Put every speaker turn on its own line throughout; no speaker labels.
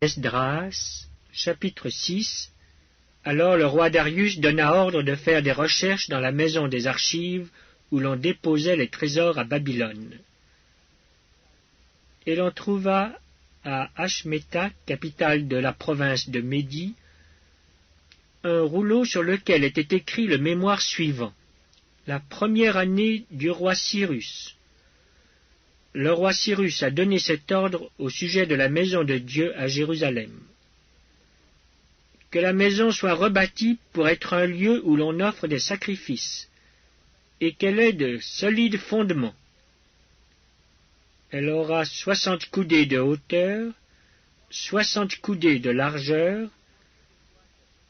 Esdras, chapitre 6. Alors le roi Darius donna ordre de faire des recherches dans la maison des archives où l'on déposait les trésors à Babylone. Et l'on trouva à Ashméta, capitale de la province de Médie, un rouleau sur lequel était écrit le mémoire suivant. La première année du roi Cyrus. Le roi Cyrus a donné cet ordre au sujet de la maison de Dieu à Jérusalem. Que la maison soit rebâtie pour être un lieu où l'on offre des sacrifices, et qu'elle ait de solides fondements. Elle aura 60 coudées de hauteur, 60 coudées de largeur,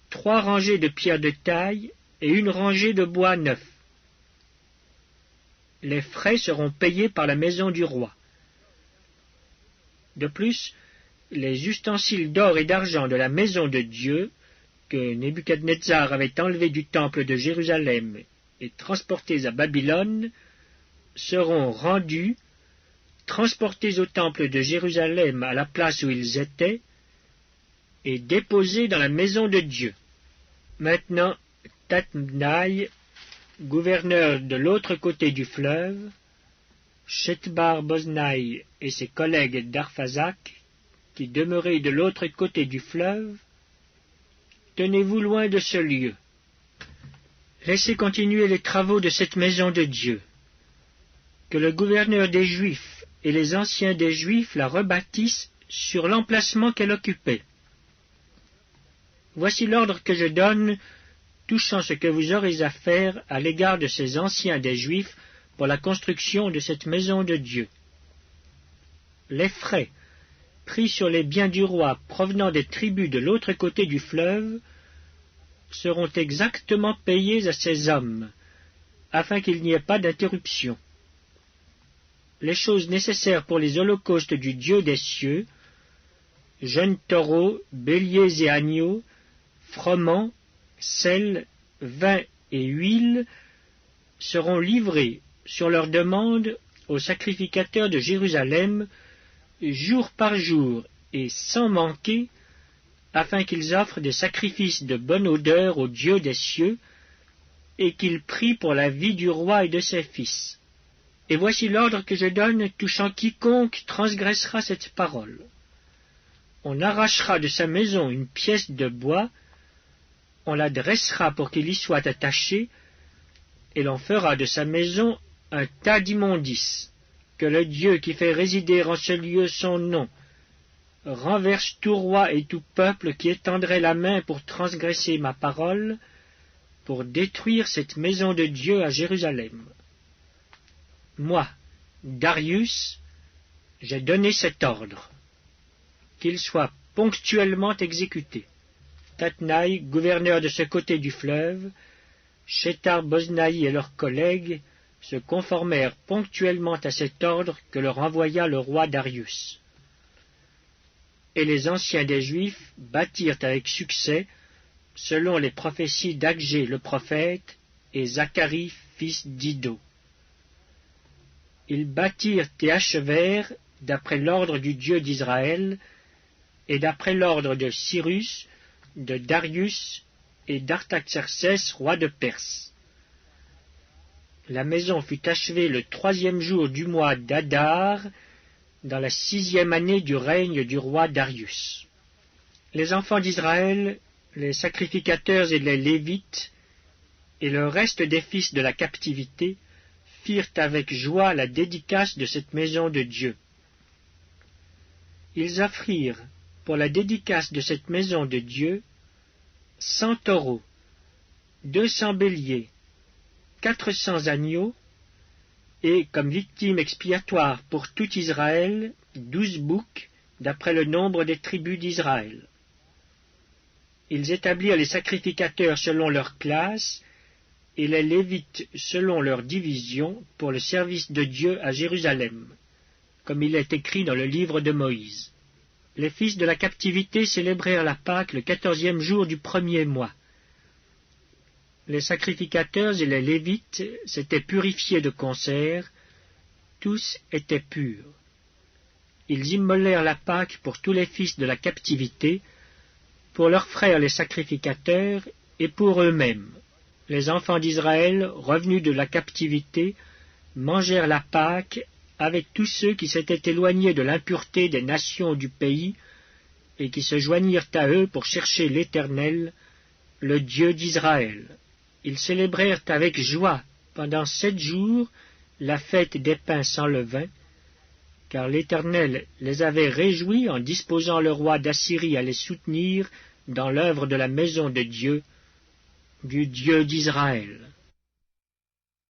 3 rangées de pierres de taille et une rangée de bois neuf. Les frais seront payés par la maison du roi. De plus, les ustensiles d'or et d'argent de la maison de Dieu, que Nebuchadnezzar avait enlevés du temple de Jérusalem et transportés à Babylone, seront rendus, transportés au temple de Jérusalem à la place où ils étaient, et déposés dans la maison de Dieu. Maintenant, Tatnaï, gouverneur de l'autre côté du fleuve, Shethbar-Boznaï et ses collègues d'Arphazak, qui demeuraient de l'autre côté du fleuve, tenez-vous loin de ce lieu. Laissez continuer les travaux de cette maison de Dieu. Que le gouverneur des Juifs et les anciens des Juifs la rebâtissent sur l'emplacement qu'elle occupait. Voici l'ordre que je donne touchant ce que vous aurez à faire à l'égard de ces anciens des Juifs pour la construction de cette maison de Dieu. Les frais pris sur les biens du roi provenant des tribus de l'autre côté du fleuve seront exactement payés à ces hommes, afin qu'il n'y ait pas d'interruption. Les choses nécessaires pour les holocaustes du Dieu des cieux, jeunes taureaux, béliers et agneaux, froment, sel, vin et huile, seront livrés sur leur demande aux sacrificateurs de Jérusalem, jour par jour et sans manquer, afin qu'ils offrent des sacrifices de bonne odeur au Dieu des cieux, et qu'ils prient pour la vie du roi et de ses fils. Et voici l'ordre que je donne touchant quiconque transgressera cette parole. On arrachera de sa maison une pièce de bois, on la dressera pour qu'il y soit attaché, et l'on fera de sa maison un tas d'immondices. Que le Dieu qui fait résider en ce lieu son nom renverse tout roi et tout peuple qui étendrait la main pour transgresser ma parole, pour détruire cette maison de Dieu à Jérusalem. Moi, Darius, j'ai donné cet ordre, qu'il soit ponctuellement exécuté. Tatnaï, gouverneur de ce côté du fleuve, Shethar-Boznaï et leurs collègues se conformèrent ponctuellement à cet ordre que leur envoya le roi Darius. Et les anciens des Juifs bâtirent avec succès, selon les prophéties d'Agé le prophète et Zacharie fils d'Iddo. Ils bâtirent et achevèrent d'après l'ordre du Dieu d'Israël et d'après l'ordre de Cyrus, de Darius et d'Artaxerxès, roi de Perse. La maison fut achevée le 3e jour du mois d'Adar, dans la 6e année du règne du roi Darius. Les enfants d'Israël, les sacrificateurs et les Lévites, et le reste des fils de la captivité, firent avec joie la dédicace de cette maison de Dieu. Ils offrirent pour la dédicace de cette maison de Dieu 100 taureaux, 200 béliers, 400 agneaux, et comme victime expiatoire pour tout Israël, 12 boucs, d'après le nombre des tribus d'Israël. Ils établirent les sacrificateurs selon leur classe, et les Lévites selon leur division, pour le service de Dieu à Jérusalem, comme il est écrit dans le livre de Moïse. Les fils de la captivité célébrèrent la Pâque le 14e jour du 1er mois. Les sacrificateurs et les Lévites s'étaient purifiés de concert, tous étaient purs. ils immolèrent la Pâque pour tous les fils de la captivité, pour leurs frères les sacrificateurs et pour eux-mêmes. Les enfants d'Israël, revenus de la captivité, mangèrent la Pâque avec tous ceux qui s'étaient éloignés de l'impureté des nations du pays et qui se joignirent à eux pour chercher l'Éternel, le Dieu d'Israël. Ils célébrèrent avec joie pendant 7 jours la fête des pains sans levain, car l'Éternel les avait réjouis en disposant le roi d'Assyrie à les soutenir dans l'œuvre de la maison de Dieu, du Dieu d'Israël.